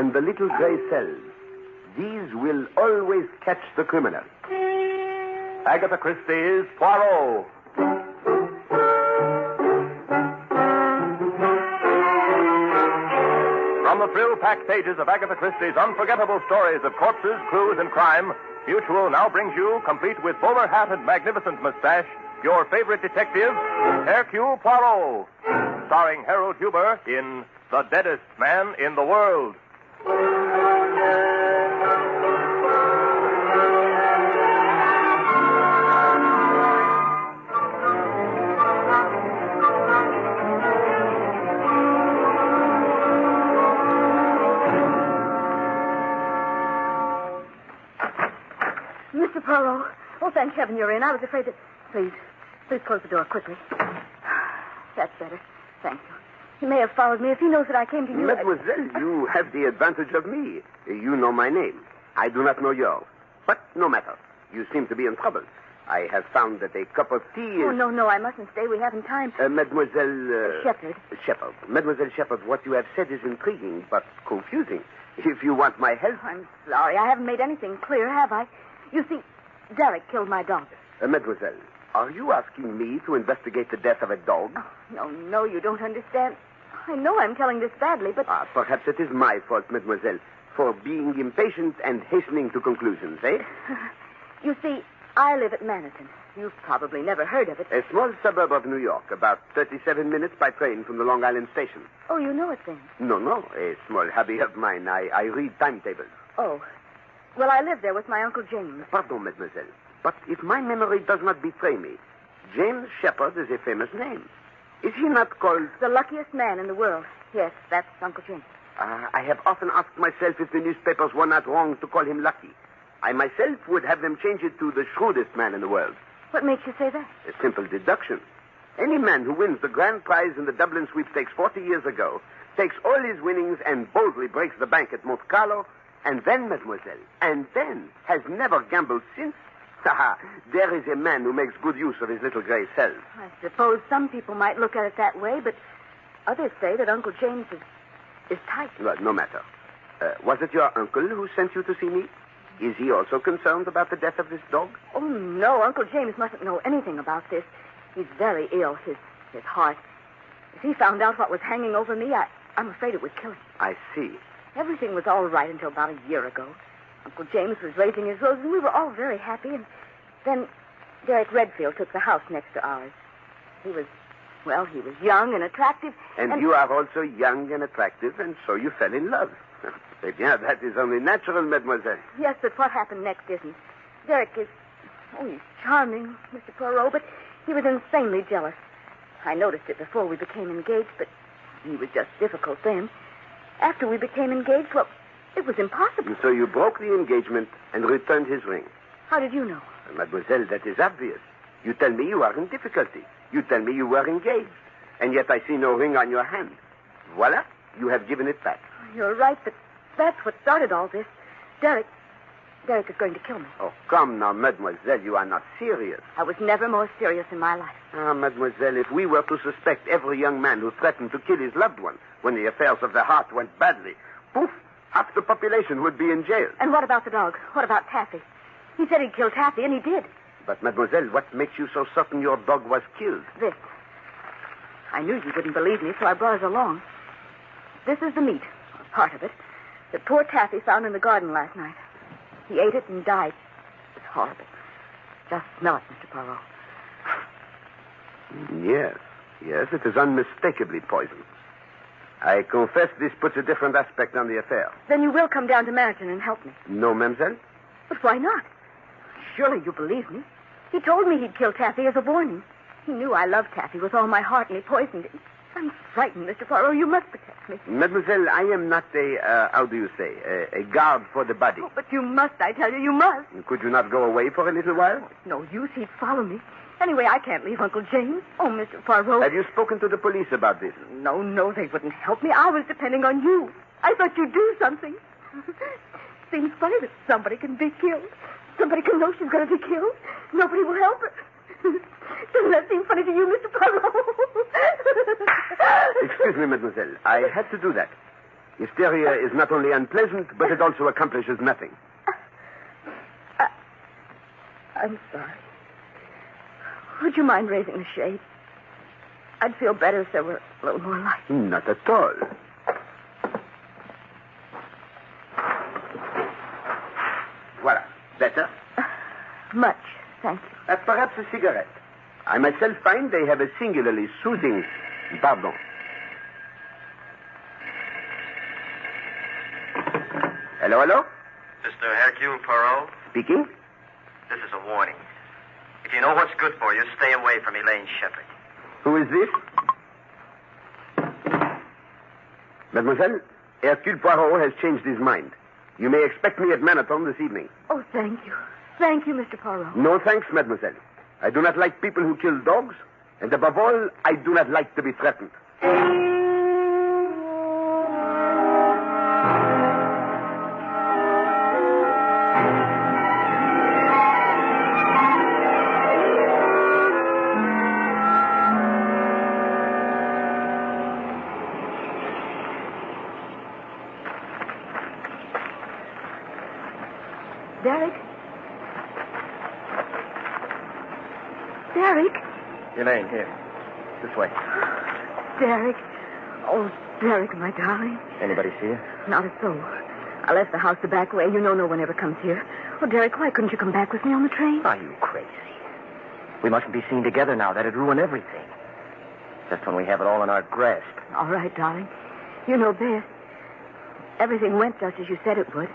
and the little gray cells. These will always catch the criminal. Agatha Christie's Poirot. From the thrill-packed pages of Agatha Christie's unforgettable stories of corpses, clues, and crime, Mutual now brings you, complete with bowler hat and magnificent mustache, your favorite detective, Hercule Poirot, starring Harold Huber in The Deadest Man in the World. Mr. Poirot. Oh, thank heaven you're in. I was afraid that... Please close the door quickly. That's better. Thank you. He may have followed me if he knows that I came to you. Mademoiselle, you have the advantage of me. You know my name. I do not know yours. But no matter. You seem to be in trouble. I have found that a cup of tea is... Oh, no, I mustn't stay. We haven't time. Mademoiselle... Shepherd. Shepherd. Mademoiselle Shepherd, what you have said is intriguing, but confusing. If you want my help... I'm sorry. I haven't made anything clear, have I? You see, Derek killed my dog. Mademoiselle, are you asking me to investigate the death of a dog? Oh, no, you don't understand. I know I'm telling this badly, but... Perhaps it is my fault, mademoiselle, for being impatient and hastening to conclusions, eh? You see, I live at Manhattan. You've probably never heard of it. A small suburb of New York, about 37 minutes by train from the Long Island station. Oh, you know it then? No, a small hobby of mine. I read timetables. Oh. Well, I live there with my Uncle James. Pardon, mademoiselle, but if my memory does not betray me, James Shepherd is a famous name. Is he not called... The luckiest man in the world. Yes, that's Uncle James. I have often asked myself if the newspapers were not wrong to call him lucky. I myself would have them change it to the shrewdest man in the world. What makes you say that? A simple deduction. Any man who wins the grand prize in the Dublin sweepstakes 40 years ago takes all his winnings and boldly breaks the bank at Monte Carlo, and then, mademoiselle, has never gambled since. There is a man who makes good use of his little gray cells. I suppose some people might look at it that way, but others say that Uncle James is tight. Well, no matter. Was it your uncle who sent you to see me? Is he also concerned about the death of this dog? Oh, no. Uncle James mustn't know anything about this. He's very ill, his heart. If he found out what was hanging over me, I'm afraid it would kill him. I see. Everything was all right until about a year ago. Uncle James was raising his roses, and we were all very happy. And then Derek Redfield took the house next to ours. He was young and attractive. And you are also young and attractive, and so you fell in love. Yeah, that is only natural, mademoiselle. Yes, but what happened next isn't. Derek is... Oh, he's charming, Mr. Poirot, but he was insanely jealous. I noticed it before we became engaged, but he was just difficult then. After we became engaged, well, it was impossible. And so you broke the engagement and returned his ring. How did you know? Mademoiselle, that is obvious. You tell me you are in difficulty. You tell me you were engaged. And yet I see no ring on your hand. Voila, you have given it back. You're right, but that's what started all this. Derek is going to kill me. Oh, come now, mademoiselle, you are not serious. I was never more serious in my life. Mademoiselle, if we were to suspect every young man who threatened to kill his loved one when the affairs of the heart went badly, poof, half the population would be in jail. And what about the dog? What about Taffy? He said he'd kill Taffy, and he did. But, mademoiselle, what makes you so certain your dog was killed? This. I knew you wouldn't believe me, so I brought it along. This is the meat, or part of it, that poor Taffy found in the garden last night. He ate it and died. It's horrible. Just smell it, Mr. Poirot. Yes, it is unmistakably poison. I confess this puts a different aspect on the affair. Then you will come down to Manhattan and help me. No, mademoiselle? But why not? Surely you believe me. He told me he'd kill Taffy as a warning. He knew I loved Taffy with all my heart, and he poisoned him. I'm frightened, Mr. Poirot. You must protect me. Mademoiselle, I am not a guard for the body. Oh, but you must, I tell you, you must. Could you not go away for a little while? Oh, it's no use. He'd follow me. Anyway, I can't leave Uncle James. Oh, Mr. Poirot. Have you spoken to the police about this? No, they wouldn't help me. I was depending on you. I thought you'd do something. Seems funny that somebody can be killed. Somebody can know she's going to be killed. Nobody will help her. Doesn't that seem funny to you, Mr. Poirot? Excuse me, mademoiselle. I had to do that. Hysteria is not only unpleasant, but it also accomplishes nothing. I'm sorry. Would you mind raising the shade? I'd feel better if there were a little more light. Not at all. Voilà. Better? Much, thank you. Perhaps a cigarette. I myself find they have a singularly soothing... Pardon. Hello, hello? Mr. Hercule Poirot, Speaking? this is a warning. If you know what's good for you, stay away from Elaine Shepard. Who is this? Mademoiselle, Hercule Poirot has changed his mind. You may expect me at Manaton this evening. Oh, thank you. Thank you, Mr. Poirot. No thanks, mademoiselle. I do not like people who kill dogs, and above all, I do not like to be threatened. Derek? Derek? Elaine, here. This way. Derek. Oh, Derek, my darling. Anybody see you? Not a soul. I left the house the back way. You know no one ever comes here. Oh, Derek, why couldn't you come back with me on the train? Are you crazy? We mustn't be seen together now. That'd ruin everything. Just when we have it all in our grasp. All right, darling. You know best. Everything went just as you said it would.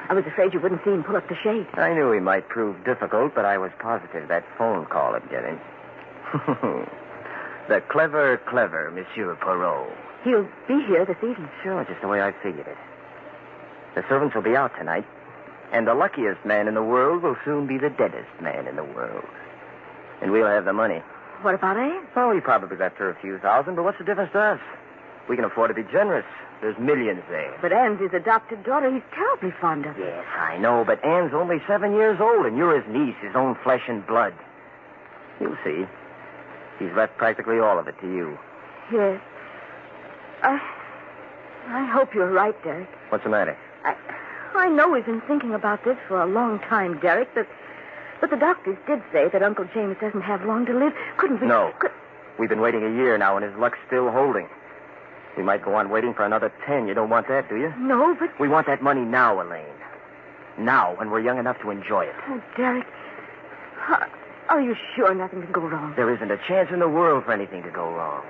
I was afraid you wouldn't see him pull up the shade. I knew he might prove difficult, but I was positive that phone call would get him. The clever Monsieur Poirot. He'll be here this evening. Sure, just the way I figured it. The servants will be out tonight, and the luckiest man in the world will soon be the deadest man in the world. And we'll have the money. What about Anne? Well, he probably left her a few thousand, but what's the difference to us? We can afford to be generous. There's millions there. But Anne's his adopted daughter. He's terribly fond of her. Yes, I know, but Anne's only 7 years old, and you're his niece, his own flesh and blood. You'll see. He's left practically all of it to you. Yes. I hope you're right, Derek. What's the matter? I know we've been thinking about this for a long time, Derek, but the doctors did say that Uncle James doesn't have long to live. Couldn't we... No. We've been waiting a year now, and his luck's still holding. We might go on waiting for another 10. You don't want that, do you? No, but... We want that money now, Elaine. Now, when we're young enough to enjoy it. Oh, Derek, are you sure nothing can go wrong? There isn't a chance in the world for anything to go wrong.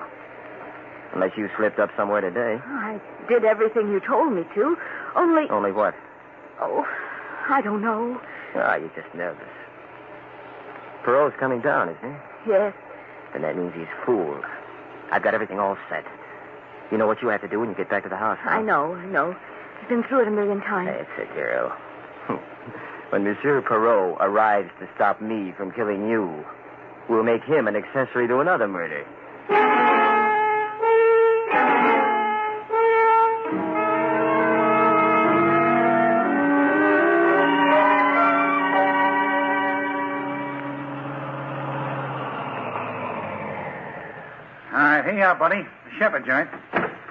Unless you slipped up somewhere today. I did everything you told me to, only... Only what? Oh, I don't know. Ah, you're just nervous. Perot's coming down, isn't he? Yes. Then that means he's fooled. I've got everything all set. You know what you have to do when you get back to the house, huh? I know. I've been through it a million times. That's it, girl. When Monsieur Poirot arrives to stop me from killing you, we'll make him an accessory to another murder. Here you are, buddy. The Shepherd joint.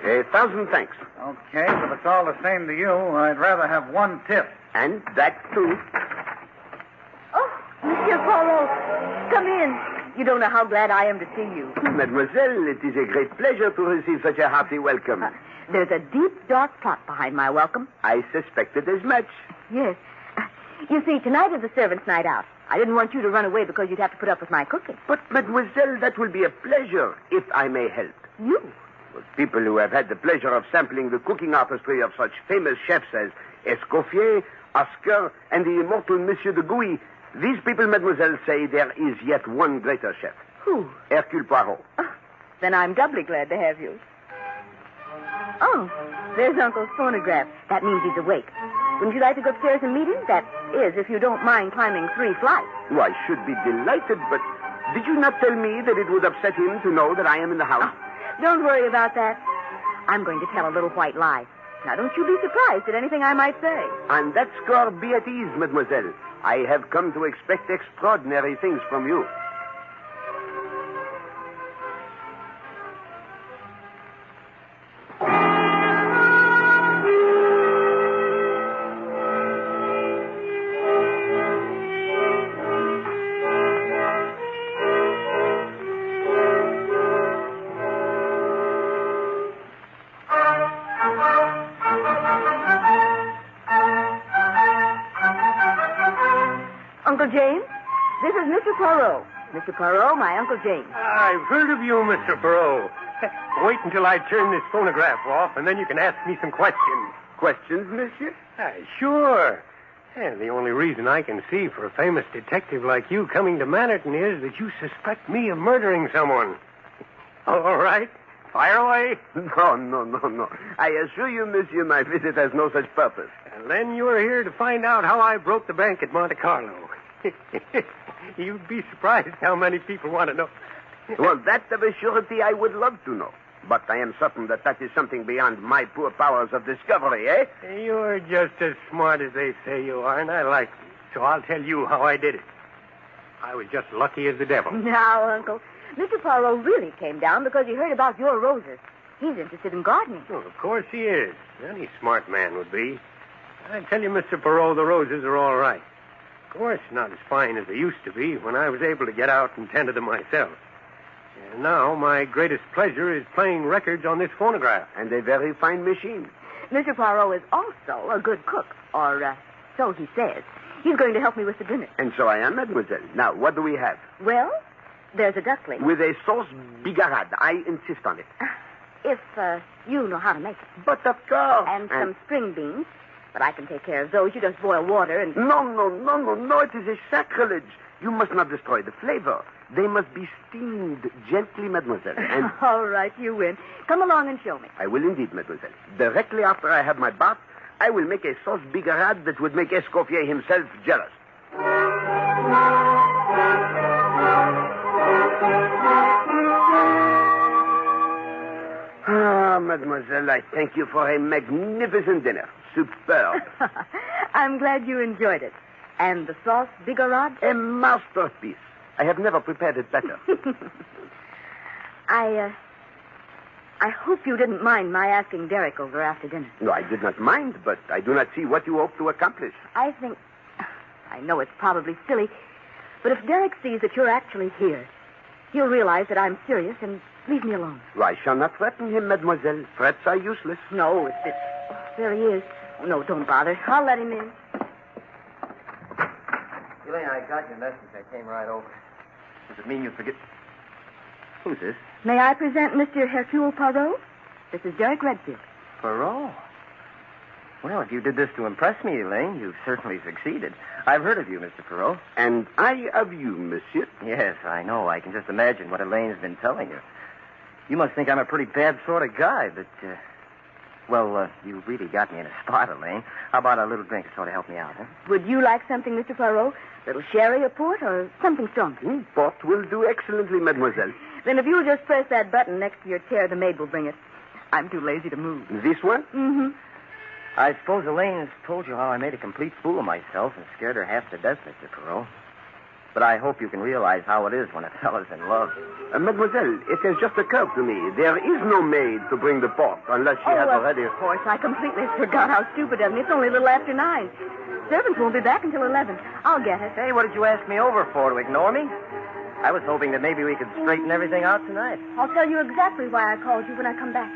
1,000 thanks. Okay, but if it's all the same to you, I'd rather have one tip. And that, too. Oh, Monsieur Poirot, come in. You don't know how glad I am to see you. Mademoiselle, it is a great pleasure to receive such a hearty welcome. There's a deep, dark plot behind my welcome. I suspected as much. Yes. You see, tonight is the servants' night out. I didn't want you to run away because you'd have to put up with my cooking. But, mademoiselle, that will be a pleasure, if I may help. You? Well, people who have had the pleasure of sampling the cooking artistry of such famous chefs as Escoffier, Oscar, and the immortal Monsieur de Gouy, these people, mademoiselle, say there is yet one greater chef. Who? Hercule Poirot. Oh, then I'm doubly glad to have you. Oh, there's Uncle's phonograph. That means he's awake. Wouldn't you like to go upstairs and meet him? That is, if you don't mind climbing 3 flights. Oh, I should be delighted, but did you not tell me that it would upset him to know that I am in the house? Oh, don't worry about that. I'm going to tell a little white lie. Now, don't you be surprised at anything I might say. On that score, be at ease, mademoiselle. I have come to expect extraordinary things from you. Poirot. Mr. Poirot, my Uncle James. I've heard of you, Mr. Poirot. Wait until I turn this phonograph off, and then you can ask me some questions. Questions, monsieur? Sure. And the only reason I can see for a famous detective like you coming to Manhattan is that you suspect me of murdering someone. All right. Fire away. No. I assure you, monsieur, my visit has no such purpose. And then you're here to find out how I broke the bank at Monte Carlo. You'd be surprised how many people want to know. Well, that of a surety I would love to know. But I am certain that is something beyond my poor powers of discovery, eh? You're just as smart as they say you are, and I like you. So I'll tell you how I did it. I was just lucky as the devil. Now, Uncle, Mr. Poirot really came down because he heard about your roses. He's interested in gardening. Well, of course he is. Any smart man would be. I tell you, Mr. Poirot, the roses are all right. Of course, not as fine as they used to be when I was able to get out and tend to them myself. And now my greatest pleasure is playing records on this phonograph. And a very fine machine. Mr. Poirot is also a good cook, or so he says. He's going to help me with the dinner. And so I am, mademoiselle. Now, what do we have? Well, there's a duckling. With a sauce bigarade. I insist on it. If you know how to make it. But of course. And some string beans. But I can take care of those. You just boil water and... No. It is a sacrilege. You must not destroy the flavor. They must be steamed gently, mademoiselle. And... All right, you win. Come along and show me. I will indeed, mademoiselle. Directly after I have my bath, I will make a sauce bigarade that would make Escoffier himself jealous. Ah, mademoiselle, I thank you for a magnificent dinner. Superb. I'm glad you enjoyed it. And the sauce bigarade? A masterpiece. I have never prepared it better. I hope you didn't mind my asking Derek over after dinner. No, I did not mind, but I do not see what you hope to accomplish. I know it's probably silly, but if Derek sees that you're actually here, he'll realize that I'm serious and leave me alone. I shall not threaten him, mademoiselle. Threats are useless. No, there he is. Oh, no, don't bother. I'll let him in. Elaine, I got your message. I came right over. Does it mean you forget... Who's this? May I present Mr. Hercule Poirot? This is Derek Redfield. Poirot? Well, if you did this to impress me, Elaine, you've certainly succeeded. I've heard of you, Mr. Poirot. And I of you, monsieur. Yes, I know. I can just imagine what Elaine's been telling you. You must think I'm a pretty bad sort of guy, but... Well, you really got me in a spot, Elaine. How about a little drink to sort of help me out, huh? Would you like something, Mr. Poirot? A little sherry or port or something stronger? Port will do excellently, mademoiselle. Then if you'll just press that button next to your chair, the maid will bring it. I'm too lazy to move. This one? Mm-hmm. I suppose Elaine has told you how I made a complete fool of myself and scared her half to death, Mr. Poirot. But I hope you can realize how it is when a fellow's in love. Mademoiselle, it has just occurred to me. There is no maid to bring the port unless she has already... Of course, I completely forgot how stupid of me. It's only a little after 9. Servants won't be back until 11. I'll get it. Hey, what did you ask me over for? To ignore me? I was hoping that maybe we could straighten everything out tonight. I'll tell you exactly why I called you when I come back.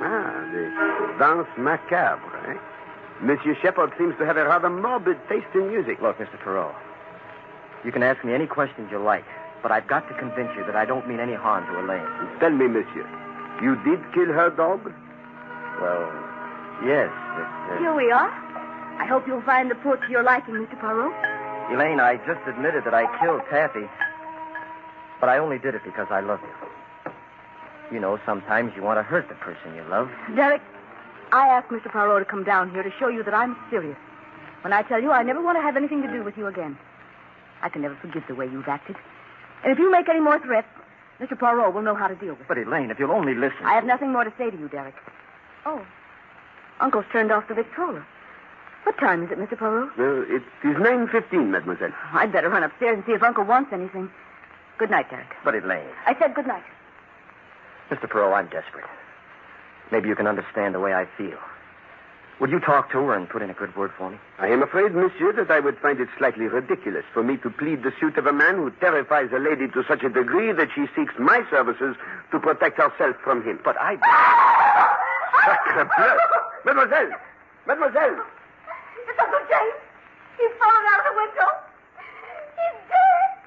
The danse macabre, eh? Monsieur Shepard seems to have a rather morbid taste in music. Look, Mr. Poirot, you can ask me any questions you like, but I've got to convince you that I don't mean any harm to Elaine. Tell me, monsieur, you did kill her dog? Well, yes. Here we are. I hope you'll find the port to your liking, Mr. Poirot. Elaine, I just admitted that I killed Taffy, but I only did it because I love you. You know, sometimes you want to hurt the person you love. Derek, I asked Mr. Poirot to come down here to show you that I'm serious. When I tell you I never want to have anything to do with you again. I can never forgive the way you've acted. And if you make any more threats, Mr. Poirot will know how to deal with it. But, Elaine, if you'll only listen... I have nothing more to say to you, Derek. Oh, Uncle's turned off the Victrola. What time is it, Mr. Poirot? It is 9:15, mademoiselle. I'd better run upstairs and see if Uncle wants anything. Good night, Derek. But, Elaine... I said good night. Mr. Poirot, I'm desperate. Maybe you can understand the way I feel. Would you talk to her and put in a good word for me? I am afraid, monsieur, that I would find it slightly ridiculous for me to plead the suit of a man who terrifies a lady to such a degree that she seeks my services to protect herself from him. But I... Sacre bleu! Mademoiselle! Mademoiselle! It's Uncle James. He's fallen out of the window. He's dead.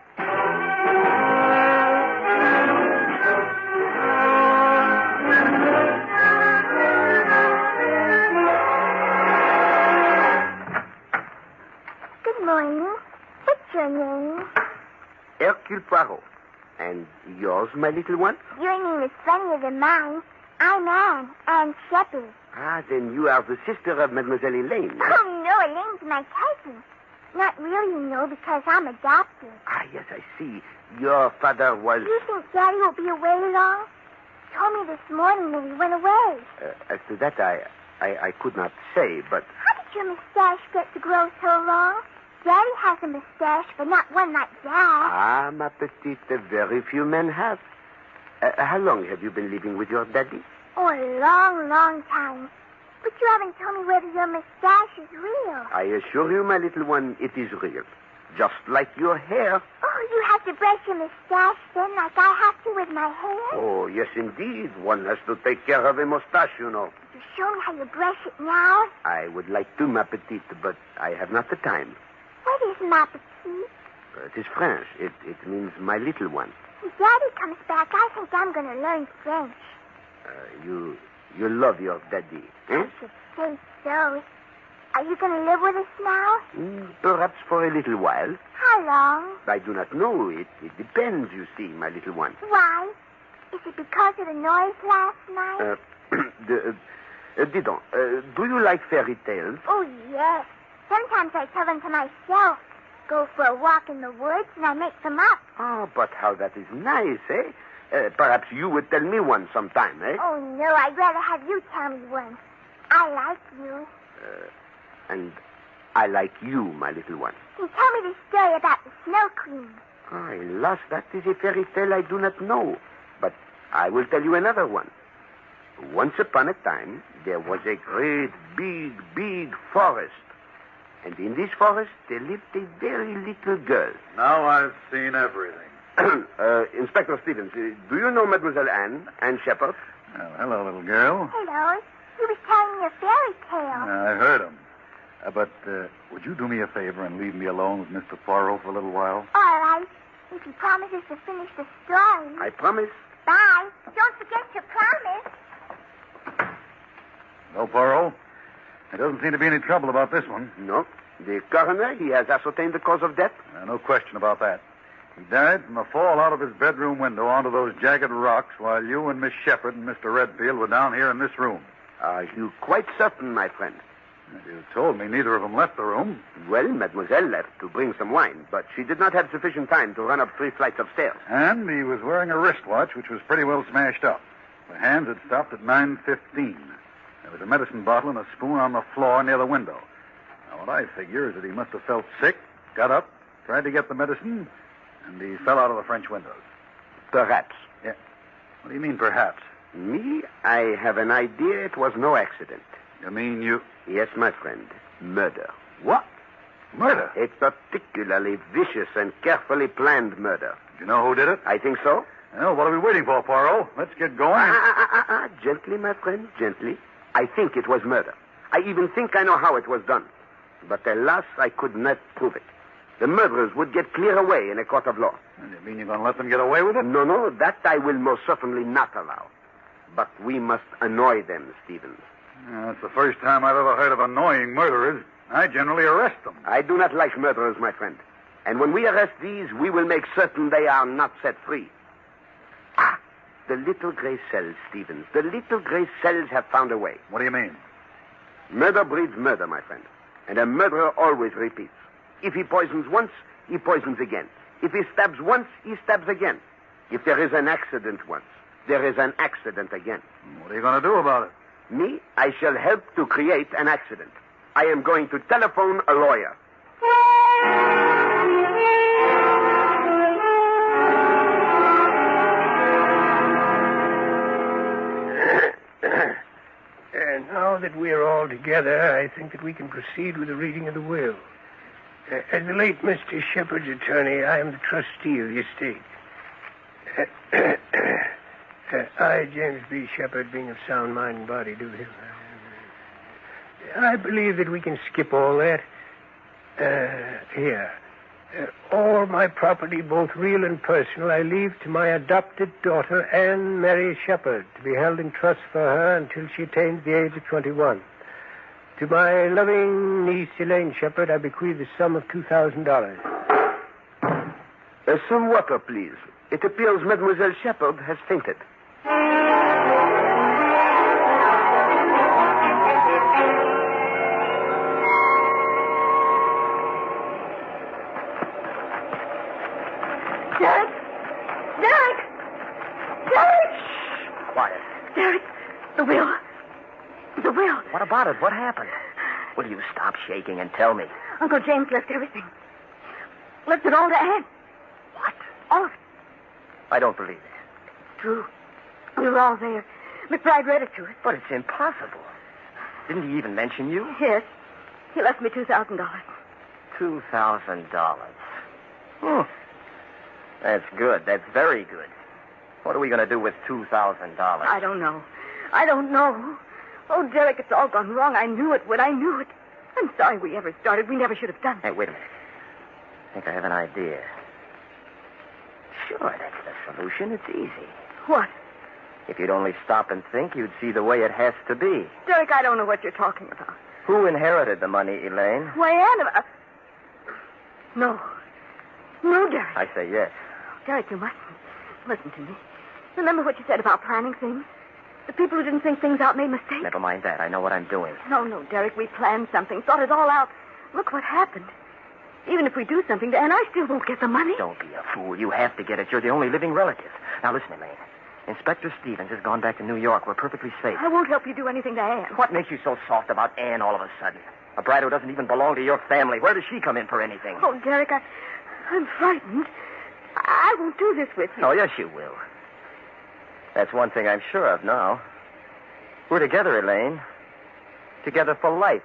Poirot. And yours, my little one? Your name is funnier than mine. I'm Anne Shepard. Ah, then you are the sister of Mademoiselle Elaine. Oh, no, Elaine's my cousin. Not really, because I'm adopted. Ah, yes, I see. Your father was... Do you think Daddy will be away long? He told me this morning that he went away. As to that, I could not say, but... How did your mustache get to grow so long? Daddy has a mustache, but not one like that. Ah, ma petite, very few men have. How long have you been living with your daddy? Oh, a long, long time. But you haven't told me whether your mustache is real. I assure you, my little one, it is real. Just like your hair. Oh, you have to brush your mustache then like I have to with my hair? Oh, yes, indeed. One has to take care of a mustache, you know. Could you show me how you brush it now? I would like to, ma petite, but I have not the time. What is ma petite? It is French. It means my little one. When Daddy comes back, I think I'm going to learn French. You love your daddy, eh? I should say so. Are you going to live with us now? Perhaps for a little while. How long? I do not know. It depends, you see, my little one. Why? Is it because of the noise last night? Dis donc, do you like fairy tales? Oh, yes. Sometimes I tell them to myself. Go for a walk in the woods and I make them up. Oh, but how that is nice, eh? Perhaps you would tell me one sometime, eh? Oh, no, I'd rather have you tell me one. I like you. And I like you, my little one. Can you tell me the story about the Snow Queen? Oh, alas, that is a fairy tale I do not know. But I will tell you another one. Once upon a time, there was a great, big forest. And in this forest, there lived a very little girl. Now I've seen everything. Inspector Stevens, do you know Mademoiselle Anne Shepard? Well, hello, little girl. Hello. He was telling me a fairy tale. I heard him. But would you do me a favor and leave me alone with Mr. Poirot for a little while? All right. If he promises to finish the story. I promise. Bye. Don't forget your promise. No, Poirot. There doesn't seem to be any trouble about this one. No. The coroner, he has ascertained the cause of death? No question about that. He died from a fall out of his bedroom window onto those jagged rocks while you and Miss Shepard and Mr. Redfield were down here in this room. Are you quite certain, my friend? You told me neither of them left the room. Well, Mademoiselle left to bring some wine, but she did not have sufficient time to run up 3 flights of stairs. And he was wearing a wristwatch, which was pretty well smashed up. The hands had stopped at 9:15. There was a medicine bottle and a spoon on the floor near the window. Now, what I figure is that he must have felt sick, got up, tried to get the medicine, and he fell out of the French windows. Perhaps. Yeah. What do you mean, perhaps? Me, I have an idea it was no accident. You mean you... Yes, my friend. Murder. What? Murder? A particularly vicious and carefully planned murder. Do you know who did it? I think so. Well, what are we waiting for, Poirot? Let's get going. Gently, my friend, gently. I think it was murder. I even think I know how it was done. But alas, I could not prove it. The murderers would get clear away in a court of law. And you mean you're going to let them get away with it? No, that I will most certainly not allow. But we must annoy them, Stevens. That's the first time I've ever heard of annoying murderers. I generally arrest them. I do not like murderers, my friend. And when we arrest these, we will make certain they are not set free. Ah, the little gray cells, Stevens. The little gray cells have found a way. What do you mean? Murder breeds murder, my friend. And a murderer always repeats. If he poisons once, he poisons again. If he stabs once, he stabs again. If there is an accident once, there is an accident again. What are you going to do about it? Me, I shall help to create an accident. I am going to telephone a lawyer. And now that we are all together, I think that we can proceed with the reading of the will. As the late Mr. Shepard's attorney, I am the trustee of the estate. I, James B. Shepard, being of sound mind and body, do him. I believe that we can skip all that. Here. All my property, both real and personal, I leave to my adopted daughter, Anne Mary Shepard, to be held in trust for her until she attains the age of 21. To my loving niece, Elaine Shepard, I bequeath the sum of $2,000. Some water, please. It appears Mademoiselle Shepherd has fainted. Derek! Derek! Derek! Shh, quiet. Derek, the will. The will. What about it? What happened? Will you stop shaking and tell me? Uncle James left everything. Left it all to Anne. What? All of it. I don't believe it. True. We were all there. McBride read it to us. But it's impossible. Didn't he even mention you? Yes. He left me $2,000. $2,000. That's good. That's very good. What are we going to do with $2,000? I don't know. Oh, Derek, it's all gone wrong. I knew it when I knew it. I'm sorry we ever started. We never should have done it. Hey, wait a minute. I think I have an idea. Sure, that's the solution. It's easy. What? If you'd only stop and think, you'd see the way it has to be. Derek, I don't know what you're talking about. Who inherited the money, Elaine? Why, Anne... No. No, Derek. I say yes. Derek, you mustn't. Listen to me. Remember what you said about planning things? The people who didn't think things out made mistakes. Never mind that. I know what I'm doing. No, Derek, we planned something, thought it all out. Look what happened. Even if we do something to Anne, I still won't get the money. Don't be a fool. You have to get it. You're the only living relative. Now, listen, Elaine. Inspector Stevens has gone back to New York. We're perfectly safe. I won't help you do anything to Anne. What makes you so soft about Anne all of a sudden? A brat who doesn't even belong to your family. Where does she come in for anything? Oh, Derek, I'm frightened. I won't do this with you. Oh, yes, you will. That's one thing I'm sure of now. We're together, Elaine. Together for life.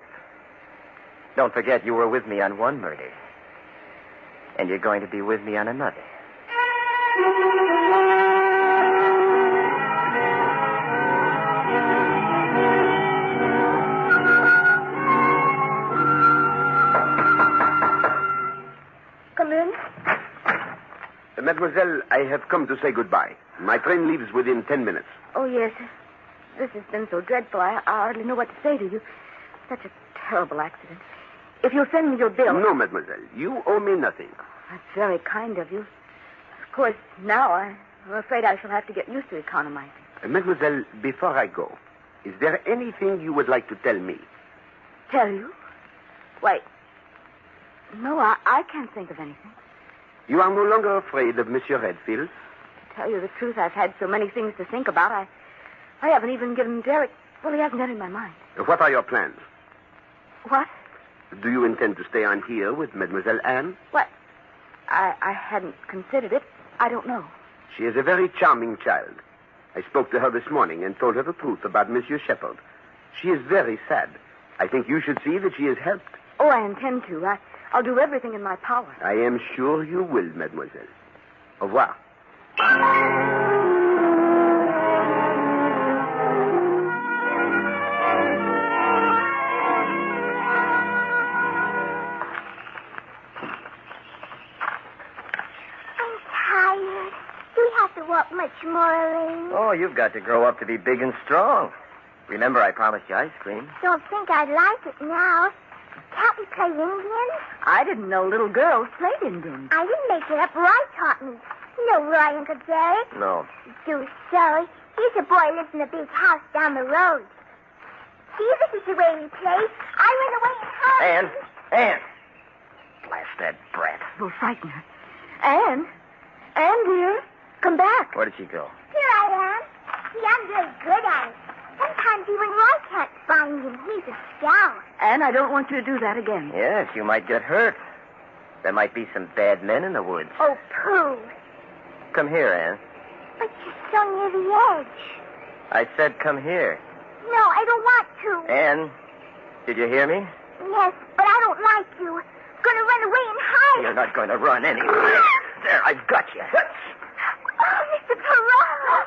Don't forget, you were with me on one murder. And you're going to be with me on another. Come in. Mademoiselle, I have come to say goodbye. My train leaves within 10 minutes. Oh, yes. This has been so dreadful. I hardly know what to say to you. Such a terrible accident. If you'll send me your bill... No, mademoiselle. You owe me nothing. That's very kind of you. Of course, now I'm afraid I shall have to get used to economizing. Mademoiselle, before I go, is there anything you would like to tell me? Tell you? Why, no, I can't think of anything. You are no longer afraid of Monsieur Redfield? To tell you the truth, I've had so many things to think about. I haven't even given Derek... Well, he hasn't entered my mind. What are your plans? What? Do you intend to stay on here with Mademoiselle Anne? What? I hadn't considered it. I don't know. She is a very charming child. I spoke to her this morning and told her the truth about Monsieur Shepherd. She is very sad. I think you should see that she is helped. Oh, I intend to. I'll do everything in my power. I am sure you will, mademoiselle. Au revoir. Walk much more, Elaine. Oh, you've got to grow up to be big and strong. Remember, I promised you ice cream. Don't think I'd like it now. Can't we play Indian? I didn't know little girls played Indian. I didn't make it up. Roy taught me. You know Roy, Uncle Derek? No. Do so. He's a boy who lives in a big house down the road. See, this is the way we play. I run away and hide. Anne! Blast that brat. We'll frighten her. Anne, dear. Come back. Where did she go? Here I am. See, I'm very good at it. Sometimes even Roy can't find him. He's a scout. Anne, I don't want you to do that again. Yes, you might get hurt. There might be some bad men in the woods. Oh, pooh. Come here, Anne. But you're so near the edge. I said come here. No, I don't want to. Anne, did you hear me? Yes, but I don't like you. I'm going to run away and hide. You're not going to run anywhere. There, I've got you. Oh, Mr. Poirot.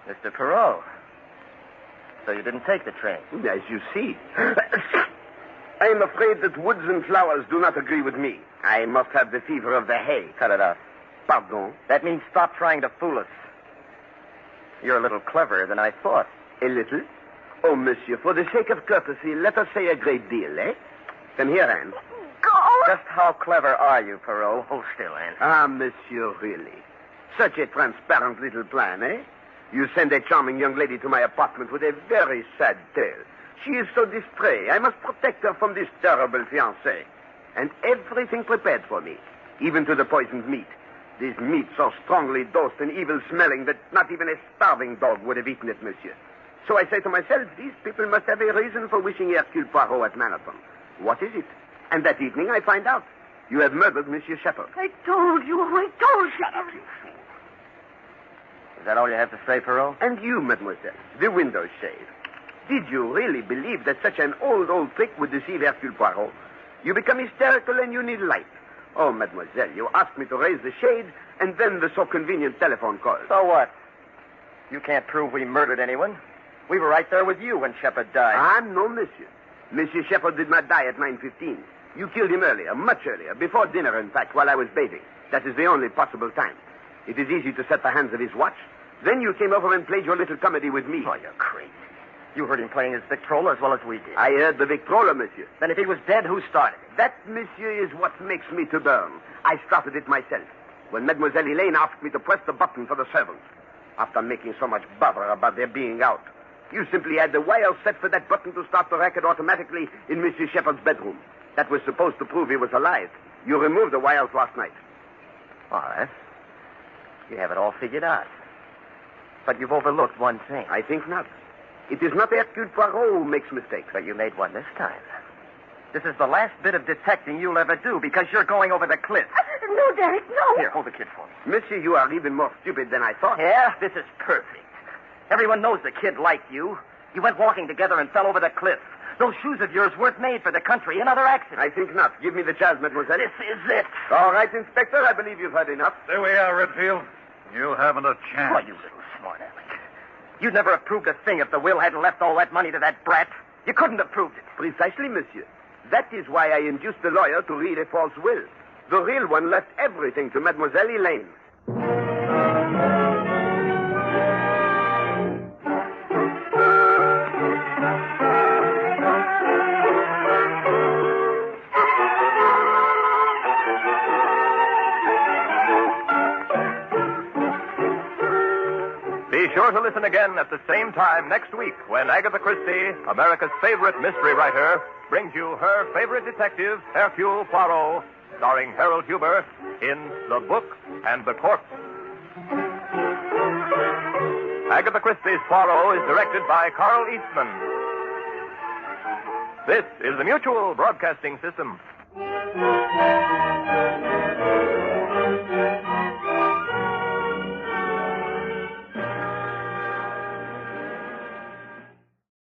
Mr. Poirot. So you didn't take the train? As you see. I am afraid that woods and flowers do not agree with me. I must have the fever of the hay. Cut it out. Pardon? That means stop trying to fool us. You're a little cleverer than I thought. A little? Oh, monsieur, for the sake of courtesy, let us say a great deal, eh? Come here, Anne. Go. Just how clever are you, Poirot? Hold still, Anne. Ah, monsieur, really. Such a transparent little plan, eh? You send a charming young lady to my apartment with a very sad tale. She is so distrait. I must protect her from this terrible fiancé. And everything prepared for me, even to the poisoned meat. This meat so strongly dosed and evil-smelling that not even a starving dog would have eaten it, monsieur. So I say to myself, these people must have a reason for wishing Hercule Poirot at Manhattan. What is it? And that evening I find out. You have murdered Monsieur Shepard. I told you. Shut up, you fool. Is that all you have to say, Poirot? And you, mademoiselle, the window shade. Did you really believe that such an old trick would deceive Hercule Poirot? You become hysterical and you need light. Oh, mademoiselle, you asked me to raise the shade and then the so convenient telephone call. So what? You can't prove we murdered anyone. We were right there with you when Shepard died. Ah, no, monsieur. Monsieur Shepard did not die at 9:15. You killed him earlier, much earlier, before dinner, in fact, while I was bathing. That is the only possible time. It is easy to set the hands of his watch. Then you came over and played your little comedy with me. Oh, you're crazy. You heard him playing his Victrola as well as we did. I heard the Victrola, monsieur. Then if he was dead, who started it? That, monsieur, is what makes me to burn. I started it myself, when Mademoiselle Elaine asked me to press the button for the servants. After making so much bother about their being out, you simply had the wire set for that button to start the racket automatically in Monsieur Shepard's bedroom. That was supposed to prove he was alive. You removed the wires last night. All right. You have it all figured out. But you've overlooked one thing. I think not. It is not Hercule Poirot who makes mistakes. But you made one this time. This is the last bit of detecting you'll ever do because you're going over the cliff. No, Derek, no. Here, hold the kid for me. Monsieur, you are even more stupid than I thought. Yeah, this is perfect. Everyone knows the kid liked you. You went walking together and fell over the cliff. Those shoes of yours weren't made for the country. Another accident. I think not. Give me the chance, mademoiselle. This is it. All right, Inspector. I believe you've heard enough. There we are, Redfield. You haven't a chance. Oh, you little smart aleck. You'd never have proved a thing if the will hadn't left all that money to that brat. You couldn't have proved it. Precisely, monsieur. That is why I induced the lawyer to read a false will. The real one left everything to Mademoiselle Elaine. Be sure to listen again at the same time next week when Agatha Christie, America's favorite mystery writer, brings you her favorite detective, Hercule Poirot, starring Harold Huber in The Book and the Corpse. Agatha Christie's Poirot is directed by Carl Eastman. This is the Mutual Broadcasting System.